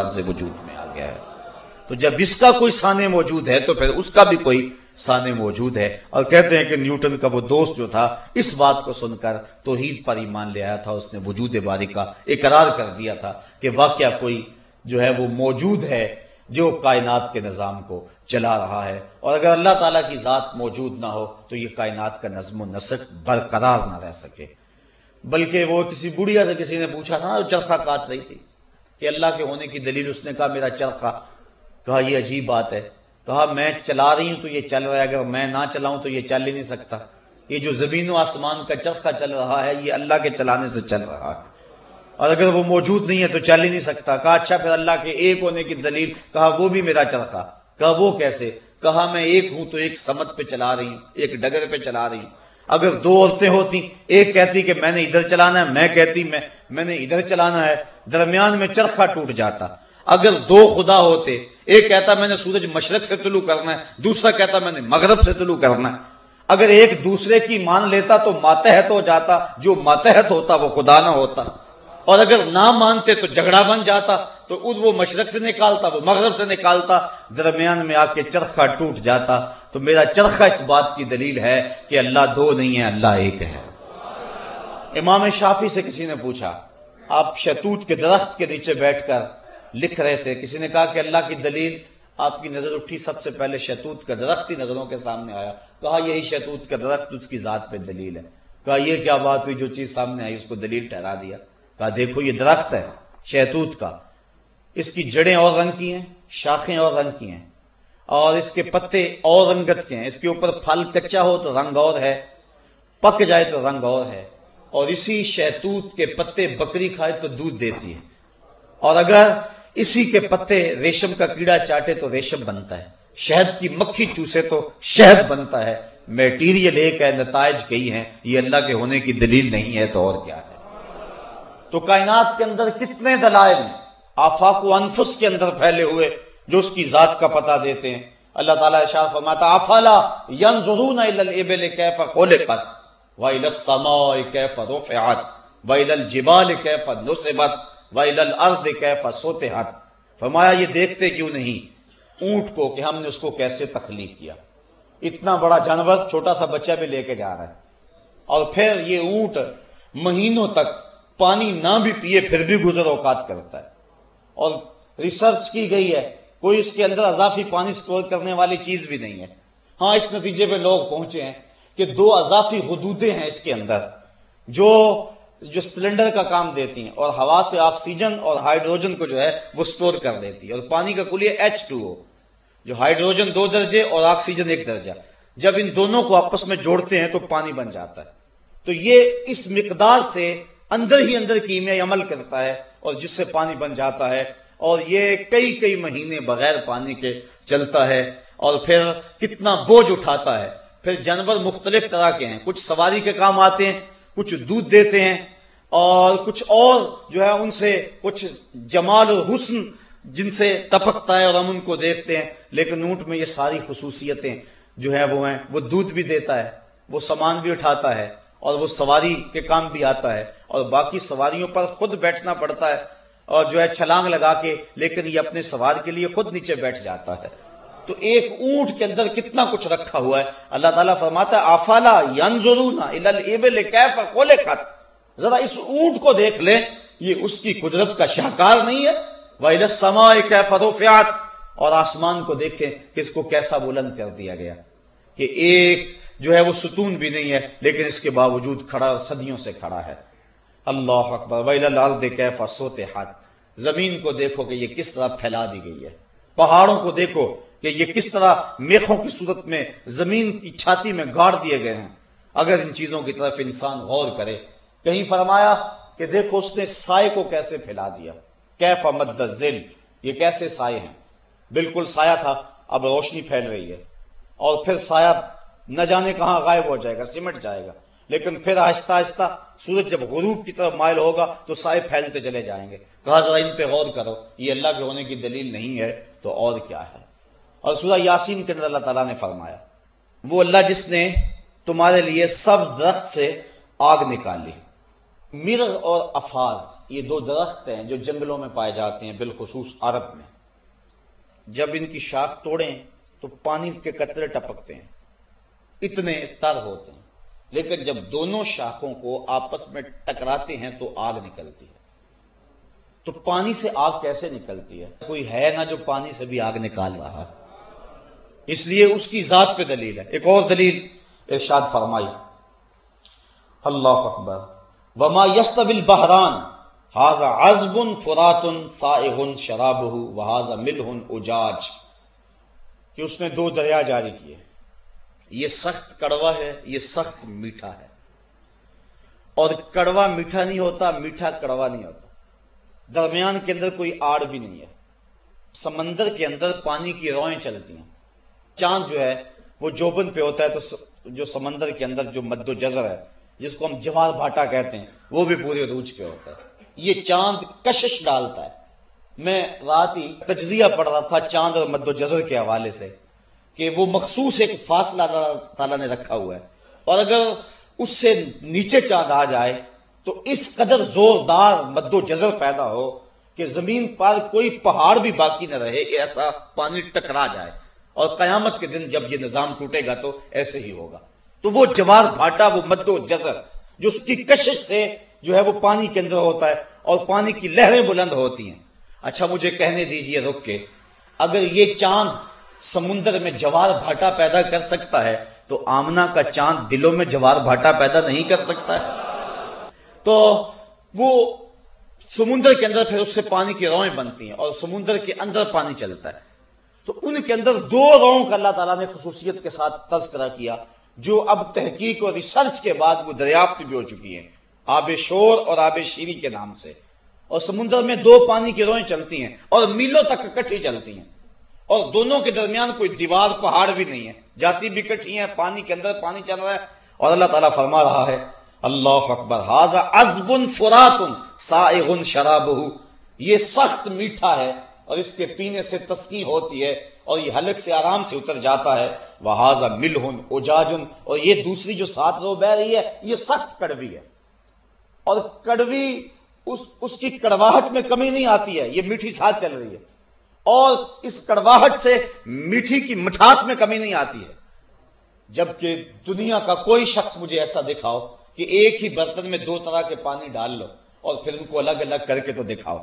سے وجود میں آ گیا ہے۔ تو جب اس کا کوئی سانے موجود ہے تو پھر اس کا بھی کوئی سانے موجود ہے۔ اور کہتے ہیں کہ نیوٹن کا وہ دوست جو تھا اس بات کو سن کر توحید پر ایمان لے آیا تھا، اس نے وجود باری کا اقرار کر دیا تھا کہ واقعہ کوئی جو ہے وہ موجود ہے جو کائنات کے نظام کو چلا رہا ہے، اور اگر اللہ تعالیٰ کی ذات موجود نہ ہو تو یہ کائنات کا نظم و نسق برقرار نہ رہ سکے۔ بلکہ وہ کسی بڑھیا سے کسی نے پوچھا تھا نا، جو چرخہ کاٹ رہی تھی کہ اللہ کے ہونے کی دلیل، اس نے کہا میرا چرخہ۔ کہا یہ عجیب بات ہے، کہا میں چلا رہی ہوں تو یہ چل رہا ہے، اگر میں نہ چلاؤں تو یہ چل ہی نہیں سکتا۔ یہ جو زمین و آسمان کا چرخہ چل رہا ہے یہ اللہ کے چلانے سے چل رہا ہے، اور اگر وہ موجود نہیں ہے تو چل ہی نہیں سکتا۔ کہا اچھا پھر اللہ کے ایک ہونے کی دلیل؟ کہا وہ بھی میرا چرخہ۔ کہا وہ کیسے؟ کہا میں ایک ہوں تو ایک سمت پہ چلا رہی ہوں، ایک ڈگر پہ چلا رہی ہوں۔ اگر دو عورتیں ہوتی، ایک کہتی کہ میں نے ادھر چلانا ہے، میں کہتی میں نے ادھر چلانا ہے، درمیان میں چرخہ ٹوٹ جاتا۔ اگر دو خدا ہوتے، ایک کہتا میں نے سورج مشرق سے طلوع کرنا ہے، دوسرا کہتا میں نے مغرب سے طلوع کرنا ہے، اگر ایک دوسرے کی مان لیتا تو ماتحت ہو جاتا، جو ماتحت ہوتا وہ خدا نہ ہوتا، اور اگر نہ مانتے تو جھگڑا بن جاتا، تو وہ مشرق سے نکالتا، وہ مغرب سے نکالتا، درمیان میں آ کے چرخہ ٹوٹ جاتا۔ تو میرا چرخہ اس بات کی دلیل ہے کہ اللہ دو نہیں ہے، اللہ ایک ہے۔ امام شافعی سے کسی نے پوچھا، آپ شہتوت کے درخت کے نیچے بیٹھ کر لکھ رہے تھے، کسی نے کہا کہ اللہ کی دلیل، آپ کی نظر اٹھی، سب سے پہلے شہتوت کا درخت ہی نظروں کے سامنے آیا۔ کہا یہی شہتوت کا درخت اس کی ذات پہ دلیل ہے۔ کہا یہ کیا بات ہوئی، جو چیز سامنے آئی اس کو دلیل ٹھہرا دیا۔ کہا دیکھو یہ درخت ہے شہتوت کا، اس کی جڑیں اور رنگ کی ہیں، شاخیں اور رنگ کی ہیں، اور اس کے پتے اور رنگت کے ہیں، اس کے اوپر پھل کچا ہو تو رنگ اور ہے، پک جائے تو رنگ اور ہے، اور اسی شہتوت کے پتے بکری کھائے تو دودھ دیتی ہے، اور اگر اسی کے پتے ریشم کا کیڑا چاٹے تو ریشم بنتا ہے، شہد کی مکھی چوسے تو شہد بنتا ہے۔ میٹیریل ایک ہے، نتائج کئی ہیں، یہ اللہ کے ہونے کی دلیل نہیں ہے تو اور کیا ہے؟ تو کائنات کے اندر کتنے دلائل ہیں آفاق و انفس کے اندر پھیلے ہوئے جو اس کی ذات کا پتہ دیتے ہیں۔ اللہ تعالیٰ ارشاد فرماتا افلا ينظرون الى الابل كيف خلقت والى السماء كيف رفعت والى الجبال كيف نصبت والى الارض كيف سطحت۔ فرمایا یہ دیکھتے کیوں نہیں اونٹ کو کہ ہم نے اس کو کیسے تخلیق کیا، اتنا بڑا جانور چھوٹا سا بچہ بھی لے کے جا رہا ہے، اور پھر یہ اونٹ مہینوں تک پانی نہ بھی پیے پھر بھی گزر اوقات کرتا ہے، اور ریسرچ کی گئی ہے کوئی اس کے اندر اضافی پانی سٹور کرنے والی چیز بھی نہیں ہے۔ ہاں اس نتیجے پہ لوگ پہنچے ہیں کہ دو اضافی حدودیں ہیں اس کے اندر جو سلنڈر کا کام دیتی ہیں، اور ہوا سے آکسیجن اور ہائیڈروجن کو جو ہے وہ سٹور کر دیتی ہے، اور پانی کا کلیہ H2O، جو ہائیڈروجن 2 درجے اور آکسیجن 1 درجہ، جب ان دونوں کو آپس میں جوڑتے ہیں تو پانی بن جاتا ہے۔ تو یہ اس مقدار سے اندر ہی اندر کیمیائی عمل کرتا ہے اور جس سے پانی بن جاتا ہے، اور یہ کئی مہینے بغیر پانی کے چلتا ہے، اور پھر کتنا بوجھ اٹھاتا ہے۔ پھر جانور مختلف طرح کے ہیں، کچھ سواری کے کام آتے ہیں، کچھ دودھ دیتے ہیں، اور کچھ اور جو ہے ان سے کچھ جمال اور حسن جن سے ٹپکتا ہے اور ہم ان کو دیکھتے ہیں، لیکن اونٹ میں یہ ساری خصوصیتیں جو ہیں وہ دودھ بھی دیتا ہے، وہ سامان بھی اٹھاتا ہے، اور وہ سواری کے کام بھی آتا ہے، اور باقی سواریوں پر خود بیٹھنا پڑتا ہے اور جو ہے چھلانگ لگا کے، لیکن یہ اپنے سوار کے لیے خود نیچے بیٹھ جاتا ہے۔ تو ایک اونٹ کے اندر کتنا کچھ رکھا ہوا ہے۔ اللہ تعالیٰ فرماتا ہے افلا ينظرون الى الابل كيف خلقت، ذرا اس اونٹ کو دیکھ لیں، یہ اس کی قدرت کا شاہکار نہیں ہے؟ والى السماء كيف رفعت، اور آسمان کو دیکھیں کہ اس کو کیسا بلند کر دیا گیا، کہ ایک جو ہے وہ ستون بھی نہیں ہے لیکن اس کے باوجود کھڑا صدیوں سے کھڑا ہے۔ اللہ اکبر۔ وَإِلَى الْأَرْضِ كَيْفَ سُطِحَتْ، زمین کو دیکھو کہ یہ کس طرح پھیلا دی گئی ہے، پہاڑوں کو دیکھو کہ یہ کس طرح میخوں کی صورت میں زمین کی چھاتی میں گاڑ دیے گئے ہیں۔ اگر ان چیزوں کی طرف انسان غور کرے، کہیں فرمایا کہ دیکھو اس نے سائے کو کیسے پھیلا دیا، کیف مد الظل، یہ کیسے سائے ہیں، بالکل سایہ تھا اب روشنی پھیل رہی ہے، اور پھر سایہ نہ جانے کہاں غائب ہو جائے گا، سمٹ جائے گا، لیکن پھر آہستہ آہستہ سورج جب غروب کی طرف مائل ہوگا تو سائے پھیلتے چلے جائیں گے۔ کہا ذرا ان پہ غور کرو، یہ اللہ کے ہونے کی دلیل نہیں ہے تو اور کیا ہے؟ اور سورہ یاسین کے اندر اللہ تعالیٰ نے فرمایا وہ اللہ جس نے تمہارے لیے سبز درخت سے آگ نکالی، مرغ اور افار، یہ دو درخت ہیں جو جنگلوں میں پائے جاتے ہیں، بالخصوص عرب میں. جب ان کی شاخ توڑیں تو پانی کے قطرے ٹپکتے ہیں، اتنے تر ہوتے ہیں. لیکن جب دونوں شاخوں کو آپس میں ٹکراتے ہیں تو آگ نکلتی ہے. تو پانی سے آگ کیسے نکلتی ہے؟ کوئی ہے نہ جو پانی سے بھی آگ نکال رہا ہے، اس لیے اس کی ذات پہ دلیل ہے. ایک اور دلیل ارشاد فرمائی، اللہ اکبر، وما یستوی البحران ھذا عذب فرات سائغ شرابہ وھذا ملح اجاج، کہ اس نے دو دریا جاری کیے، یہ سخت کڑوا ہے، یہ سخت میٹھا ہے. اور کڑوا میٹھا نہیں ہوتا، میٹھا کڑوا نہیں ہوتا، درمیان کے اندر کوئی آڑ بھی نہیں ہے. سمندر کے اندر پانی کی روئیں چلتی ہیں. چاند جو ہے وہ جوبن پہ ہوتا ہے، تو جو سمندر کے اندر جو مد و جزر ہے جس کو ہم جوار بھاٹا کہتے ہیں وہ بھی پورے عروج پہ ہوتا ہے. یہ چاند کشش ڈالتا ہے. میں رات ہی تجزیہ پڑھ رہا تھا چاند اور مد و جزر کے حوالے سے کہ وہ مخصوص ایک فاصلہ اللہ تعالیٰ نے رکھا ہوا ہے، اور اگر اس سے نیچے چاند آ جائے تو اس قدر زوردار مد و جزر پیدا ہو کہ زمین پر کوئی پہاڑ بھی باقی نہ رہے، ایسا پانی ٹکرا جائے. اور قیامت کے دن جب یہ نظام ٹوٹے گا تو ایسے ہی ہوگا. تو وہ جوار بھاٹا، وہ مد و جزر جو اس کی کشش سے جو ہے وہ پانی کے اندر ہوتا ہے اور پانی کی لہریں بلند ہوتی ہیں. اچھا مجھے کہنے دیجئے رک کے، اگر یہ چاند سمندر میں جوار بھاٹا پیدا کر سکتا ہے تو آمنہ کا چاند دلوں میں جوار بھاٹا پیدا نہیں کر سکتا ہے؟ تو وہ سمندر کے اندر پھر اس سے پانی کی روئیں بنتی ہیں اور سمندر کے اندر پانی چلتا ہے. تو ان کے اندر دو روؤں کا اللہ تعالیٰ نے خصوصیت کے ساتھ تذکرہ کیا جو اب تحقیق اور ریسرچ کے بعد وہ دریافت بھی ہو چکی ہیں، آب شور اور آب شیریں کے نام سے. اور سمندر میں دو پانی کی روئیں چلتی ہیں اور میلوں تک اکٹھی چلتی ہیں، اور دونوں کے درمیان کوئی دیوار پہاڑ بھی نہیں ہے، جاتی بھی اکٹھی ہیں، پانی کے اندر پانی چل رہا ہے. اور اللہ تعالیٰ فرما رہا ہے، اللہ اکبر، ھذا عذب فرات سائغ شرابہ، یہ سخت میٹھا ہے اور اس کے پینے سے تسکین ہوتی ہے اور یہ حلق سے آرام سے اتر جاتا ہے. وھذا ملح اجاج، اور یہ دوسری جو ساتھ رو بہ رہی ہے یہ سخت کڑوی ہے، اور کڑوی اس کی کڑواہٹ میں کمی نہیں آتی ہے، یہ میٹھی ساتھ چل رہی ہے، اور اس کڑواہٹ سے میٹھی کی مٹھاس میں کمی نہیں آتی ہے. جبکہ دنیا کا کوئی شخص مجھے ایسا دکھاؤ کہ ایک ہی برتن میں دو طرح کے پانی ڈال لو اور پھر ان کو الگ الگ کر کے تو دکھاؤ.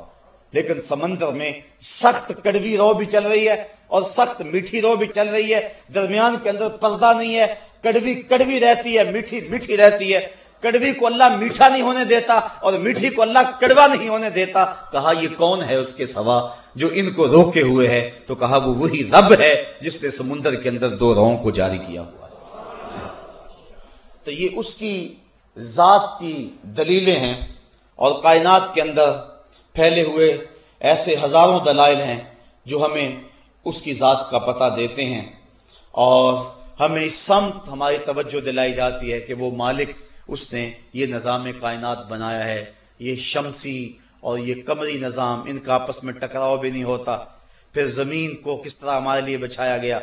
لیکن سمندر میں سخت کڑوی رو بھی چل رہی ہے اور سخت میٹھی رو بھی چل رہی ہے، درمیان کے اندر پردہ نہیں ہے. کڑوی کڑوی رہتی ہے، میٹھی میٹھی رہتی ہے. کڑوی کو اللہ میٹھا نہیں ہونے دیتا اور میٹھی کو اللہ کڑوا نہیں ہونے دیتا. کہا یہ کون ہے اس کے سوا جو ان کو روکے ہوئے ہے؟ تو کہا وہ وہی رب ہے جس نے سمندر کے اندر دو روؤں کو جاری کیا ہوا ہے. تو یہ اس کی ذات کی دلیلیں ہیں، اور کائنات کے اندر پھیلے ہوئے ایسے ہزاروں دلائل ہیں جو ہمیں اس کی ذات کا پتہ دیتے ہیں، اور ہمیں اس سمت ہماری توجہ دلائی جاتی ہے کہ وہ مالک، اس نے یہ نظام کائنات بنایا ہے. یہ شمسی اور یہ قمری نظام، ان کا آپس میں ٹکراؤ بھی نہیں ہوتا. پھر زمین کو کس طرح ہمارے لیے بچھایا گیا،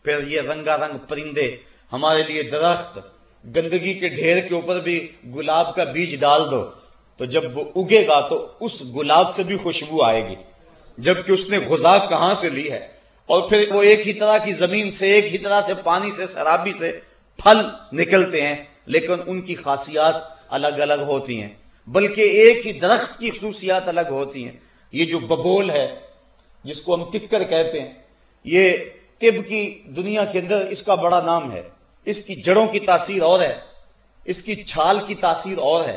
پھر یہ رنگا رنگ پرندے، ہمارے لیے درخت. گندگی کے ڈھیر کے اوپر بھی گلاب کا بیج ڈال دو تو جب وہ اگے گا تو اس گلاب سے بھی خوشبو آئے گی، جبکہ اس نے غذا کہاں سے لی ہے. اور پھر وہ ایک ہی طرح کی زمین سے، ایک ہی طرح سے پانی سے، سرابی سے پھل نکلتے ہیں، لیکن ان کی خاصیات الگ الگ ہوتی ہیں، بلکہ ایک ہی درخت کی خصوصیات الگ ہوتی ہیں. یہ جو ببول ہے جس کو ہم ککر کہتے ہیں، یہ طب کی دنیا کے اندر اس کا بڑا نام ہے. اس کی جڑوں کی تاثیر اور ہے، اس کی چھال کی تاثیر اور ہے،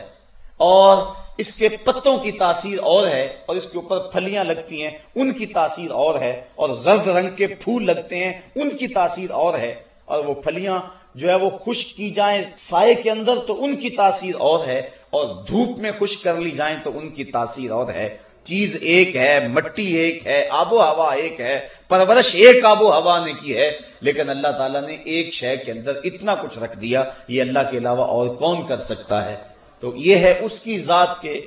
اور اس کے پتوں کی تاثیر اور ہے، اور اس کے اوپر پھلیاں لگتی ہیں ان کی تاثیر اور ہے، اور زرد رنگ کے پھول لگتے ہیں ان کی تاثیر اور ہے، اور وہ پھلیاں جو ہے وہ خشک کی جائیں سائے کے اندر تو ان کی تاثیر اور ہے، اور دھوپ میں خشک کر لی جائیں تو ان کی تاثیر اور ہے. چیز ایک ہے، مٹی ایک ہے، آب و ہوا ایک ہے، پرورش ایک آب و ہوا نے کی ہے، لیکن اللہ تعالیٰ نے ایک شے کے اندر اتنا کچھ رکھ دیا، یہ اللہ کے علاوہ اور کون کر سکتا ہے؟ تو یہ ہے اس کی ذات کے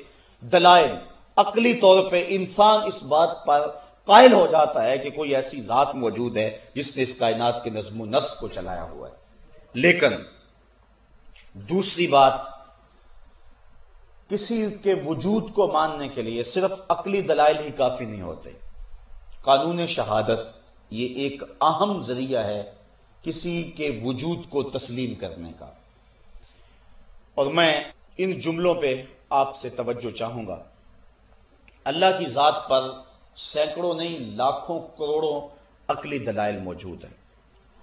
دلائل. عقلی طور پہ انسان اس بات پر قائل ہو جاتا ہے کہ کوئی ایسی ذات موجود ہے جس نے اس کائنات کے نظم و نسق کو چلایا ہوا ہے. لیکن دوسری بات، کسی کے وجود کو ماننے کے لیے صرف عقلی دلائل ہی کافی نہیں ہوتے. قانون شہادت یہ ایک اہم ذریعہ ہے کسی کے وجود کو تسلیم کرنے کا. اور میں ان جملوں پہ آپ سے توجہ چاہوں گا. اللہ کی ذات پر سینکڑوں نہیں لاکھوں کروڑوں عقلی دلائل موجود ہیں.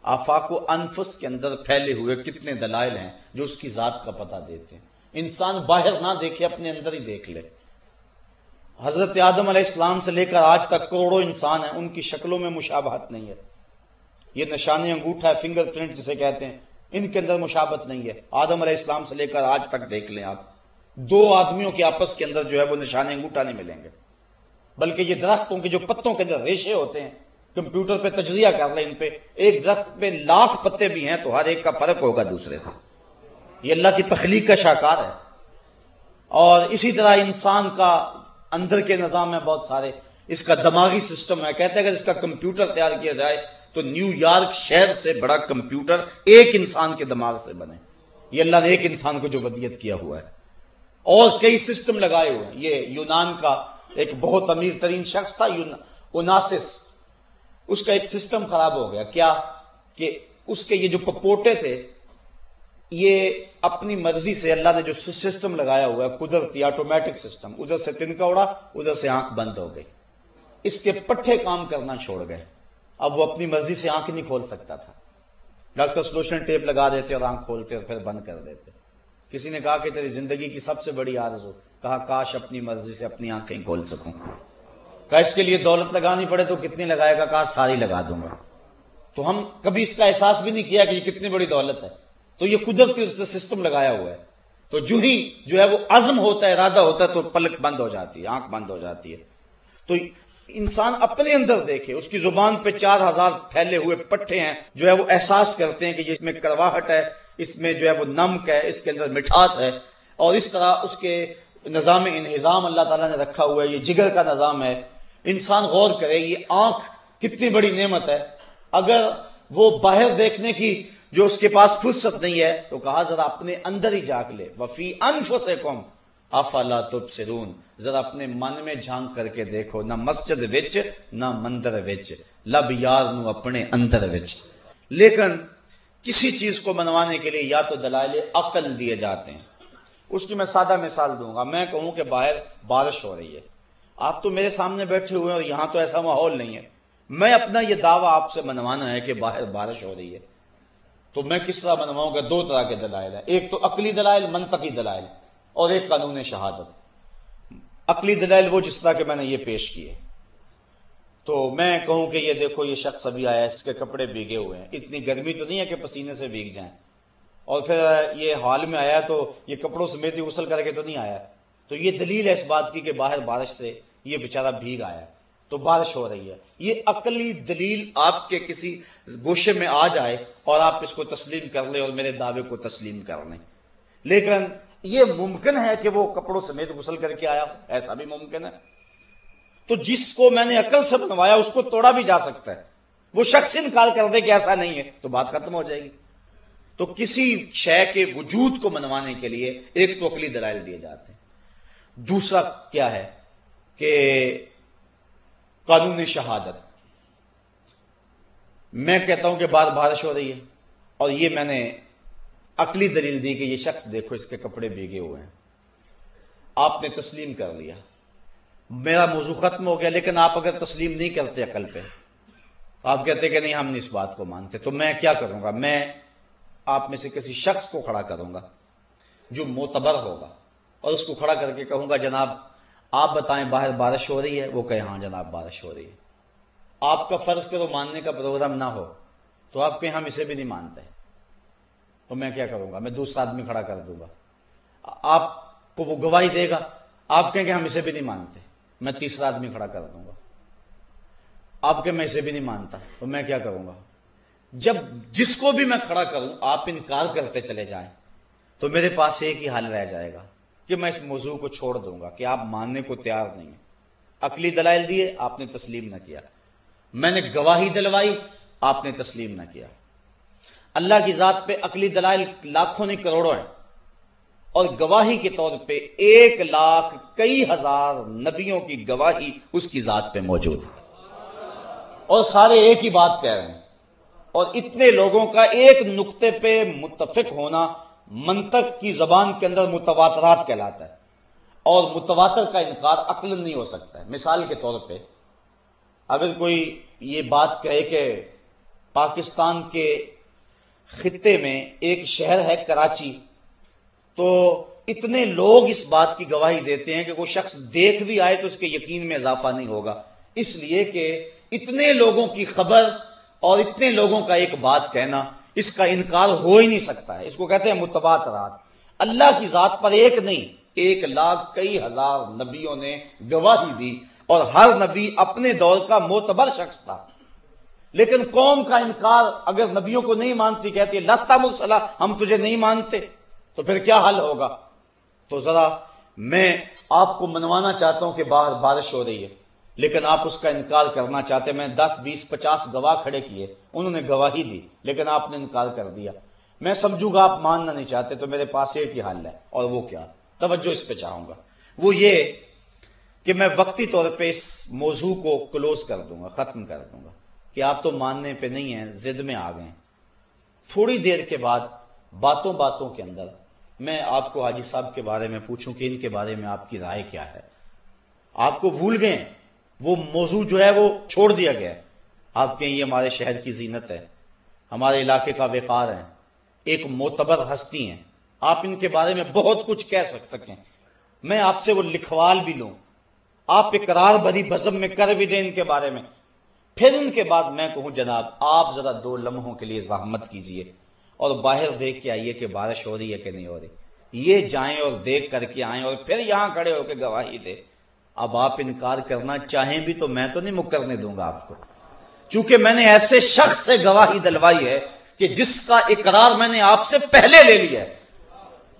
آفاق و انفس کے اندر پھیلے ہوئے کتنے دلائل ہیں جو اس کی ذات کا پتہ دیتے ہیں. انسان باہر نہ دیکھے، اپنے اندر ہی دیکھ لے. حضرت آدم علیہ السلام سے لے کر آج تک کروڑوں انسان ہیں، ان کی شکلوں میں مشابہت نہیں ہے. یہ نشان انگوٹھا ہے، فنگر پرنٹ جسے کہتے ہیں، ان کے اندر مشابہت نہیں ہے. آدم علیہ السلام سے لے کر آج تک دیکھ لیں آپ، دو آدمیوں کے آپس کے اندر جو ہے وہ نشان انگوٹھا نہیں ملیں گے. بلکہ یہ درختوں کے جو پتوں کے اندر ریشے ہوتے ہیں، کمپیوٹر پہ تجزیہ کر لیں ان پہ، ایک درخت پہ لاکھ پتے بھی ہیں تو ہر ایک کا فرق ہوگا دوسرے سے. یہ اللہ کی تخلیق کا شاہکار ہے. اور اسی طرح انسان کا اندر کے نظام میں بہت سارے، اس کا دماغی سسٹم ہے. کہتے ہیں اگر اس کا کمپیوٹر تیار کیا جائے تو نیو یارک شہر سے بڑا کمپیوٹر ایک انسان کے دماغ سے بنے. یہ اللہ نے ایک انسان کو جو ودیت کیا ہوا ہے، اور کئی سسٹم لگائے ہوئے ہیں. یہ یونان کا ایک بہت امیر ترین شخص تھا اوناسس، اس کا ایک سسٹم خراب ہو گیا. کیا کہ اس کے یہ جو پپوٹے تھے، یہ اپنی مرضی سے اللہ نے جو سسٹم لگایا ہوا ہے قدرتی آٹومیٹک سسٹم، ادھر سے تنکا اڑا، ادھر سے آنکھ بند ہو گئی. اس کے پٹھے کام کرنا چھوڑ گئے. اب وہ اپنی مرضی سے آنکھ نہیں کھول سکتا تھا. ڈاکٹر سلوشن ٹیپ لگا دیتے اور آنکھ کھولتے اور پھر بند کر دیتے. کسی نے کہا کہ تیری زندگی کی سب سے بڑی آرزو، کہا کاش اپنی مرضی سے اپنی آنکھیں کھول سکوں. کہا اس کے لیے دولت لگانی پڑے تو کتنی لگائے گا؟ کہا ساری لگا دوں گا. تو ہم کبھی اس کا احساس بھی نہیں کیا کہ یہ کتنی بڑی دولت ہے. تو یہ قدرتی سسٹم لگایا ہوا ہے. تو جو ہی جو ہے وہ عزم ہوتا ہے، ارادہ ہوتا ہے، تو پلک بند ہو جاتی ہے، آنکھ بند ہو جاتی ہے. تو انسان اپنے اندر دیکھے، اس کی زبان پہ 4000 پھیلے ہوئے پٹھے ہیں جو ہے وہ احساس کرتے ہیں کہ اس میں کرواہٹ ہے، اس میں جو ہے وہ نمک ہے، اس کے اندر مٹھاس ہے. اور اس طرح اس کے نظام انہضام اللہ تعالیٰ نے رکھا ہوا ہے. یہ جگر کا نظام ہے. انسان غور کرے، یہ آنکھ کتنی بڑی نعمت ہے. اگر وہ باہر دیکھنے کی جو اس کے پاس فرصت نہیں ہے تو کہا ذرا اپنے اندر ہی جھانک لے. وفی انفسکم افلا تبصرون، ذرا اپنے من میں جھانک کر کے دیکھو. نہ مسجد وچ نہ مندر وچ، لب یار نو اپنے اندر وچ. لیکن کسی چیز کو منوانے کے لیے یا تو دلائل عقل دیے جاتے ہیں. اس کی میں سادہ مثال دوں گا. میں کہوں کہ باہر بارش ہو رہی ہے، آپ تو میرے سامنے بیٹھے ہوئے ہیں اور یہاں تو ایسا ماحول نہیں ہے. میں اپنا یہ دعویٰ آپ سے منوانا ہے کہ باہر بارش ہو رہی ہے، تو میں کس طرح منواؤں گا؟ دو طرح کے دلائل ہیں. ایک تو عقلی دلائل، منطقی دلائل، اور ایک قانون شہادت. عقلی دلائل وہ جس طرح کہ میں نے یہ پیش کیے. تو میں کہوں کہ یہ دیکھو یہ شخص ابھی آیا ہے، اس کے کپڑے بھیگے ہوئے ہیں. اتنی گرمی تو نہیں ہے کہ پسینے سے بھیگ جائیں. اور پھر یہ حال میں آیا تو یہ کپڑوں سمیت ہی غسل کر کے تو نہیں آیا. تو یہ دلیل ہے اس بات کی کہ باہر بارش سے یہ بیچارہ بھیگ آیا ہے، تو بارش ہو رہی ہے. یہ عقلی دلیل آپ کے کسی گوشے میں آ جائے اور آپ اس کو تسلیم کر لیں اور میرے دعوے کو تسلیم کر لیں. لیکن یہ ممکن ہے کہ وہ کپڑوں سمیت غسل کر کے آیا، ایسا بھی ممکن ہے. تو جس کو میں نے عقل سے بنوایا اس کو توڑا بھی جا سکتا ہے. وہ شخص انکار کر دے کہ ایسا نہیں ہے تو بات ختم ہو جائے گی. تو کسی شے کے وجود کو منوانے کے لیے ایک تو عقلی دلائل دیے جاتے ہیں. دوسرا کیا ہے کہ قانون شہادت. میں کہتا ہوں کہ بارش ہو رہی ہے اور یہ میں نے عقلی دلیل دی کہ یہ شخص دیکھو اس کے کپڑے بھیگے ہوئے ہیں. آپ نے تسلیم کر لیا، میرا موضوع ختم ہو گیا. لیکن آپ اگر تسلیم نہیں کرتے عقل پہ، آپ کہتے کہ نہیں ہم نہیں اس بات کو مانتے، تو میں کیا کروں گا؟ میں آپ میں سے کسی شخص کو کھڑا کروں گا جو معتبر ہوگا اور اس کو کھڑا کر کے کہوں گا جناب آپ بتائیں باہر بارش ہو رہی ہے؟ وہ کہے ہاں جناب بارش ہو رہی ہے. آپ کا فرض کرو ماننے کا پروگرام نہ ہو تو آپ کہیں ہم اسے بھی نہیں مانتے، تو میں کیا کروں گا؟ میں دوسرا آدمی کھڑا کر دوں گا. آپ کو وہ گواہی دے گا، آپ کہیں کہ ہم اسے بھی نہیں مانتے، میں تیسرا آدمی کھڑا کر دوں گا. آپ کہ میں اسے بھی نہیں مانتا، تو میں کیا کروں گا؟ جب جس کو بھی میں کھڑا کروں آپ انکار کرتے چلے جائیں تو میرے پاس ایک ہی حل رہ جائے گا کہ میں اس موضوع کو چھوڑ دوں گا کہ آپ ماننے کو تیار نہیں ہیں. عقلی دلائل دیے، آپ نے تسلیم نہ کیا. میں نے گواہی دلوائی، آپ نے تسلیم نہ کیا. اللہ کی ذات پہ عقلی دلائل لاکھوں نہیں کروڑوں ہیں، اور گواہی کے طور پہ 1,00,000 کئی ہزار نبیوں کی گواہی اس کی ذات پہ موجود ہے، اور سارے ایک ہی بات کہہ رہے ہیں، اور اتنے لوگوں کا ایک نقطے پہ متفق ہونا منطق کی زبان کے اندر متواترات کہلاتا ہے، اور متواتر کا انکار عقلاً نہیں ہو سکتا ہے۔ مثال کے طور پہ اگر کوئی یہ بات کہے کہ پاکستان کے خطے میں ایک شہر ہے کراچی، تو اتنے لوگ اس بات کی گواہی دیتے ہیں کہ کوئی شخص دیکھ بھی آئے تو اس کے یقین میں اضافہ نہیں ہوگا، اس لیے کہ اتنے لوگوں کی خبر اور اتنے لوگوں کا ایک بات کہنا، اس کا انکار ہو ہی نہیں سکتا ہے۔ اس کو کہتے ہیں متواترات۔ اللہ کی ذات پر ایک نہیں، 1,00,000 کئی ہزار نبیوں نے گواہی دی، اور ہر نبی اپنے دور کا معتبر شخص تھا، لیکن قوم کا انکار اگر نبیوں کو نہیں مانتی، کہتی ہے لستا مرسلا، ہم تجھے نہیں مانتے، تو پھر کیا حل ہوگا؟ تو ذرا میں آپ کو منوانا چاہتا ہوں کہ باہر بارش ہو رہی ہے، لیکن آپ اس کا انکار کرنا چاہتے ہیں۔ میں 10 20 50 گواہ کھڑے کیے، انہوں نے گواہی دی، لیکن آپ نے انکار کر دیا۔ میں سمجھوں گا آپ ماننا نہیں چاہتے، تو میرے پاس ایک ہی حل ہے، اور وہ کیا؟ توجہ اس پہ چاہوں گا، وہ یہ کہ میں وقتی طور پہ اس موضوع کو کلوز کر دوں گا، ختم کر دوں گا، کہ آپ تو ماننے پہ نہیں ہیں، ضد میں آ گئے۔ تھوڑی دیر کے بعد باتوں باتوں کے اندر میں آپ کو حاجی صاحب کے بارے میں پوچھوں کہ ان کے بارے میں آپ کی رائے کیا ہے، آپ کو بھول گئے، وہ موضوع جو ہے وہ چھوڑ دیا گیا ہے۔ آپ کہیں یہ ہمارے شہر کی زینت ہے، ہمارے علاقے کا وقار ہے، ایک معتبر ہستی ہیں، آپ ان کے بارے میں بہت کچھ کہہ سکیں، میں آپ سے وہ لکھوال بھی لوں، آپ اقرار بھری بزم میں کر بھی دیں ان کے بارے میں، پھر ان کے بعد میں کہوں جناب آپ ذرا 2 لمحوں کے لیے زحمت کیجئے اور باہر دیکھ کے آئیے کہ بارش ہو رہی ہے کہ نہیں ہو رہی، یہ جائیں اور دیکھ کر کے آئیں اور پھر یہاں کھڑے ہو کے گواہی دے۔ اب آپ انکار کرنا چاہیں بھی تو میں تو نہیں مکرنے دوں گا آپ کو، چونکہ میں نے ایسے شخص سے گواہی دلوائی ہے کہ جس کا اقرار میں نے آپ سے پہلے لے لیا ہے۔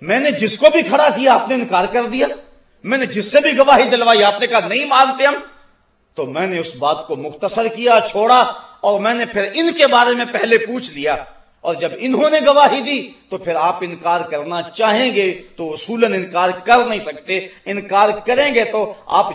میں نے جس کو بھی کھڑا کیا آپ نے انکار کر دیا، میں نے جس سے بھی گواہی دلوائی آپ نے کہا نہیں مانتے ہم، تو میں نے اس بات کو مختصر کیا، چھوڑا، اور میں نے پھر ان کے بارے میں پہلے پوچھ لیا، اور جب انہوں نے گواہی دی تو پھر آپ انکار کرنا چاہیں گے تو اصولاً انکار کر نہیں سکتے، انکار کریں گے تو آپ